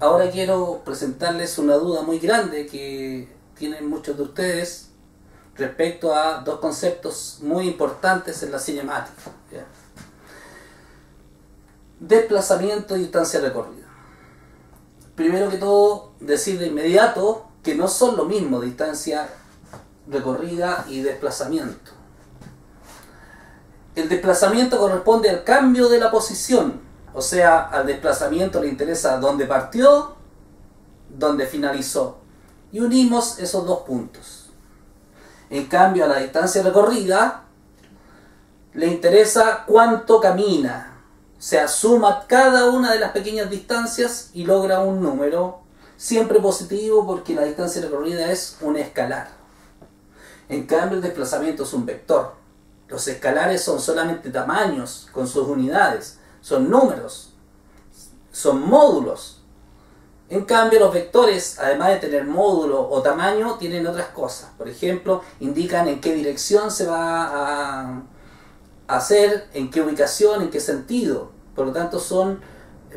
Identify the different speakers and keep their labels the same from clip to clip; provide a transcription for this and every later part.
Speaker 1: Ahora quiero presentarles una duda muy grande que tienen muchos de ustedes respecto a dos conceptos muy importantes en la cinemática, ¿ya? Desplazamiento y distancia recorrida. Primero que todo, decir de inmediato que no son lo mismo distancia recorrida y desplazamiento. El desplazamiento corresponde al cambio de la posición, o sea, al desplazamiento le interesa dónde partió, dónde finalizó, y unimos esos dos puntos. En cambio, a la distancia recorrida le interesa cuánto camina, o sea, suma cada una de las pequeñas distancias y logra un número, siempre positivo porque la distancia recorrida es un escalar. En cambio, el desplazamiento es un vector. Los escalares son solamente tamaños con sus unidades, son números, son módulos. En cambio, los vectores, además de tener módulo o tamaño, tienen otras cosas. Por ejemplo, indican en qué dirección se va a hacer, en qué ubicación, en qué sentido. Por lo tanto, son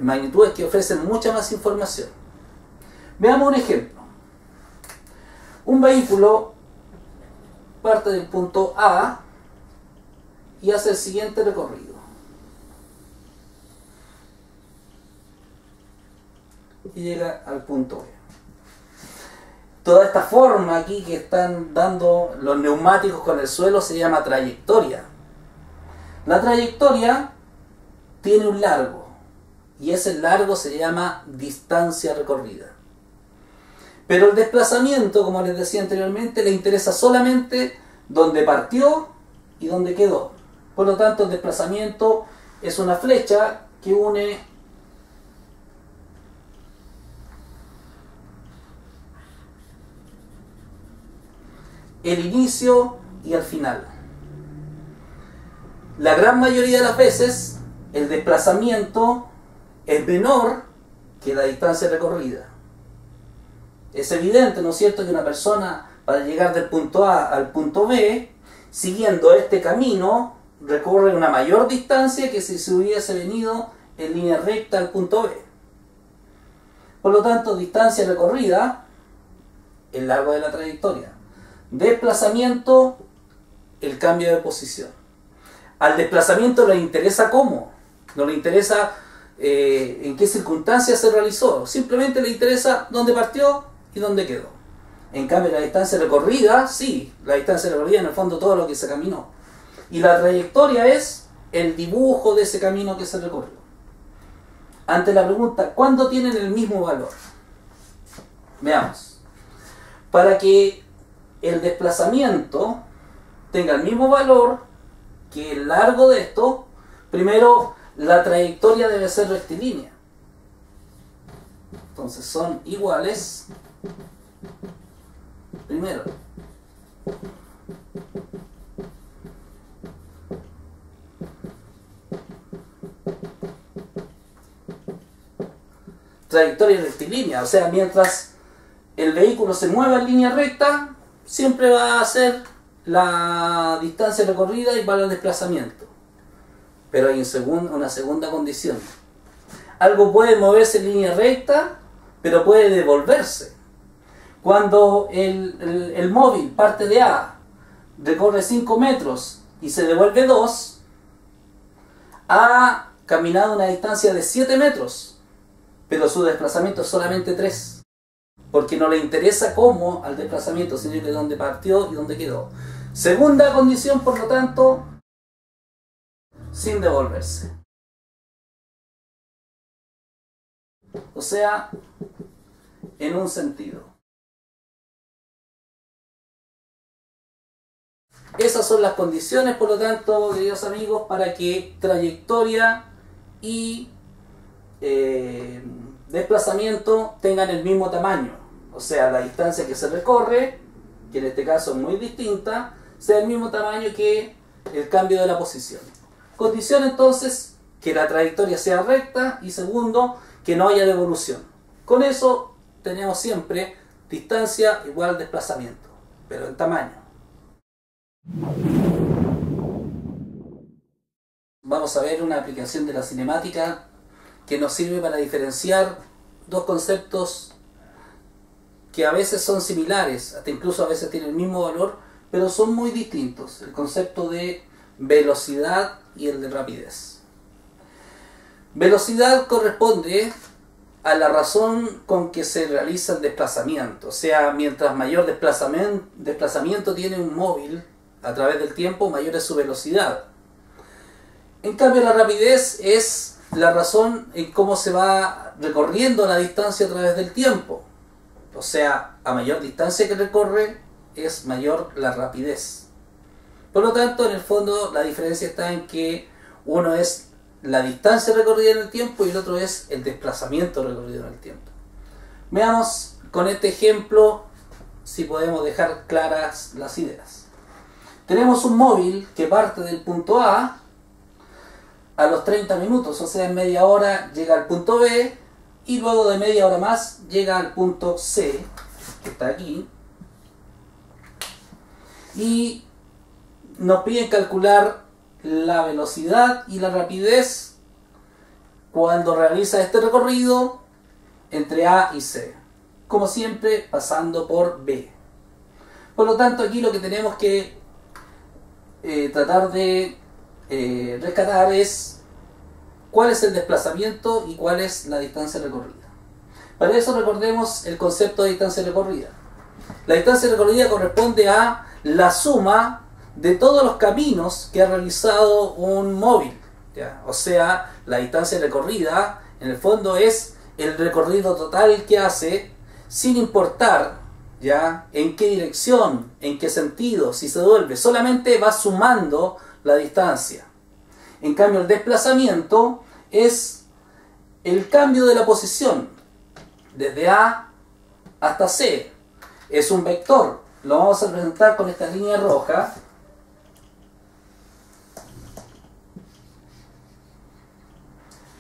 Speaker 1: magnitudes que ofrecen mucha más información. Veamos un ejemplo. Un vehículo parte del punto A y hace el siguiente recorrido. Y llega al punto B. Toda esta forma aquí que están dando los neumáticos con el suelo se llama trayectoria. La trayectoria tiene un largo y ese largo se llama distancia recorrida. Pero el desplazamiento, como les decía anteriormente, le interesa solamente dónde partió y dónde quedó. Por lo tanto, el desplazamiento es una flecha que une el inicio y el final. La gran mayoría de las veces el desplazamiento es menor que la distancia recorrida. Es evidente, ¿no es cierto?, que una persona para llegar del punto A al punto B, siguiendo este camino, recorre una mayor distancia que si se hubiese venido en línea recta al punto B. Por lo tanto, distancia recorrida, el largo de la trayectoria. Desplazamiento, el cambio de posición. Al desplazamiento le interesa cómo, no le interesa en qué circunstancias se realizó, simplemente le interesa dónde partió y dónde quedó. En cambio, la distancia recorrida, sí, la distancia recorrida en el fondo todo lo que se caminó. Y la trayectoria es el dibujo de ese camino que se recorrió. Ante la pregunta, ¿cuándo tienen el mismo valor? Veamos. Para que el desplazamiento tenga el mismo valor que el largo de esto, primero la trayectoria debe ser rectilínea. Entonces son iguales. Primero, trayectoria rectilínea, o sea, mientras el vehículo se mueva en línea recta, siempre va a ser la distancia recorrida igual al desplazamiento. Pero hay una segunda condición. Algo puede moverse en línea recta, pero puede devolverse. Cuando el móvil parte de A, recorre 5 metros y se devuelve 2, ha caminado una distancia de 7 metros, pero su desplazamiento es solamente 3. Porque no le interesa cómo al desplazamiento, sino que dónde partió y dónde quedó. Segunda condición, por lo tanto, sin devolverse. O sea, en un sentido. Esas son las condiciones, por lo tanto, queridos amigos, para que trayectoria y desplazamiento tengan el mismo tamaño. O sea, la distancia que se recorre, que en este caso es muy distinta, sea el mismo tamaño que el cambio de la posición. Condición entonces, que la trayectoria sea recta y segundo, que no haya devolución. Con eso tenemos siempre distancia igual desplazamiento, pero en tamaño. Vamos a ver una aplicación de la cinemática que nos sirve para diferenciar dos conceptos que a veces son similares, hasta incluso a veces tienen el mismo valor, pero son muy distintos. El concepto de velocidad y el de rapidez. Velocidad corresponde a la razón con que se realiza el desplazamiento. O sea, mientras mayor desplazamiento tiene un móvil a través del tiempo, mayor es su velocidad. En cambio, la rapidez es la razón en cómo se va recorriendo la distancia a través del tiempo. O sea, a mayor distancia que recorre, es mayor la rapidez. Por lo tanto, en el fondo, la diferencia está en que uno es la distancia recorrida en el tiempo y el otro es el desplazamiento recorrido en el tiempo. Veamos con este ejemplo si podemos dejar claras las ideas. Tenemos un móvil que parte del punto A los 30 minutos, o sea, en media hora llega al punto B y luego de media hora más llega al punto C, que está aquí, y nos piden calcular la velocidad y la rapidez cuando realiza este recorrido entre A y C, como siempre pasando por B. Por lo tanto, aquí lo que tenemos que tratar de rescatar es cuál es el desplazamiento y cuál es la distancia recorrida. Para eso recordemos el concepto de distancia recorrida. La distancia recorrida corresponde a la suma de todos los caminos que ha realizado un móvil, ¿ya? O sea, la distancia recorrida en el fondo es el recorrido total que hace, sin importar, ¿ya?, en qué dirección, en qué sentido, si se devuelve, solamente va sumando la distancia. En cambio, el desplazamiento es el cambio de la posición desde A hasta C. Es un vector, lo vamos a representar con esta línea roja.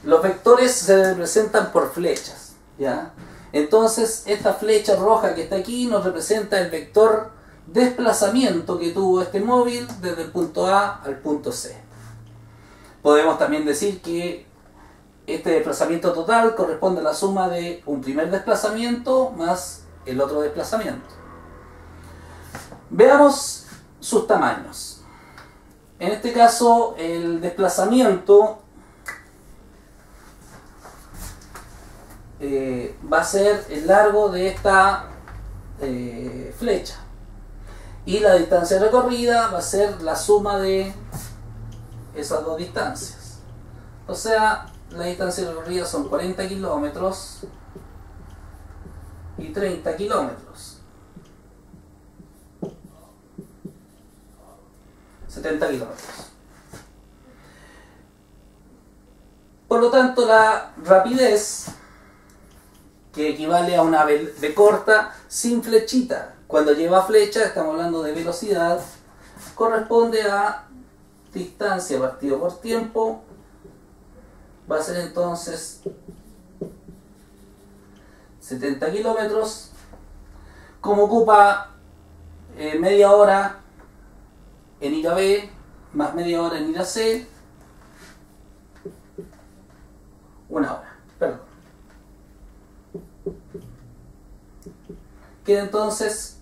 Speaker 1: Los vectores se representan por flechas, ¿ya? Entonces, esta flecha roja que está aquí nos representa el vector desplazamiento que tuvo este móvil desde el punto A al punto C. Podemos también decir que este desplazamiento total corresponde a la suma de un primer desplazamiento más el otro desplazamiento. Veamos sus tamaños. En este caso, el desplazamiento va a ser el largo de esta flecha y la distancia recorrida va a ser la suma de esas dos distancias. O sea, la distancia recorrida son 40 kilómetros y 30 kilómetros. 70 kilómetros. Por lo tanto, la rapidez, que equivale a una B corta sin flechita. Cuando lleva flecha, estamos hablando de velocidad, corresponde a distancia partido por tiempo. Va a ser entonces 70 kilómetros. Como ocupa media hora en ir a B, más media hora en ir a C, una hora, perdón. Queda entonces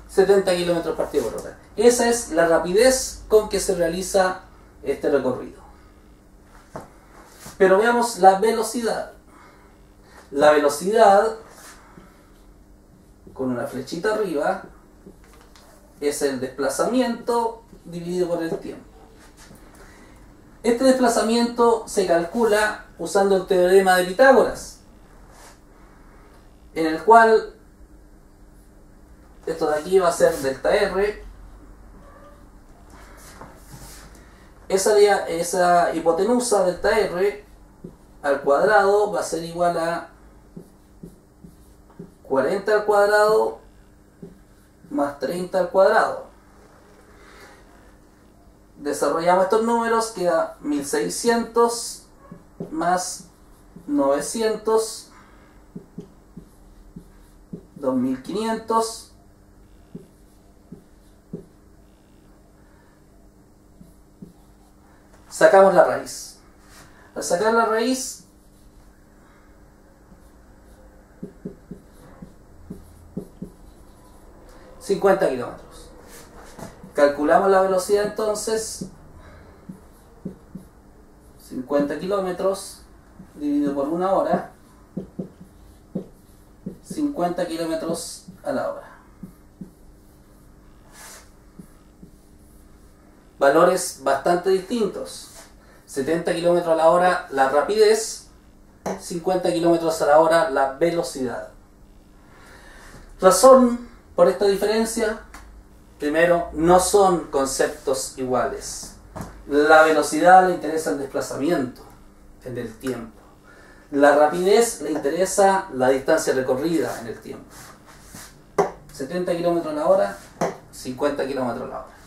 Speaker 1: 70 kilómetros partido por hora. Esa es la rapidez con que se realiza este recorrido. Pero veamos la velocidad. La velocidad, con una flechita arriba, es el desplazamiento dividido por el tiempo. Este desplazamiento se calcula usando el teorema de Pitágoras, en el cual esto de aquí va a ser delta R. Esa hipotenusa delta R al cuadrado va a ser igual a 40 al cuadrado más 30 al cuadrado. Desarrollamos estos números, queda 1600 más 900, 2500, sacamos la raíz. Al sacar la raíz, ...50 kilómetros. Calculamos la velocidad entonces... 50 kilómetros dividido por una hora, 50 kilómetros a la hora. Valores bastante distintos. 70 kilómetros a la hora la rapidez, 50 kilómetros a la hora la velocidad. Razón por esta diferencia: primero, no son conceptos iguales. La velocidad le interesa el desplazamiento en el tiempo. La rapidez le interesa la distancia recorrida en el tiempo. 70 kilómetros a la hora, 50 kilómetros a la hora.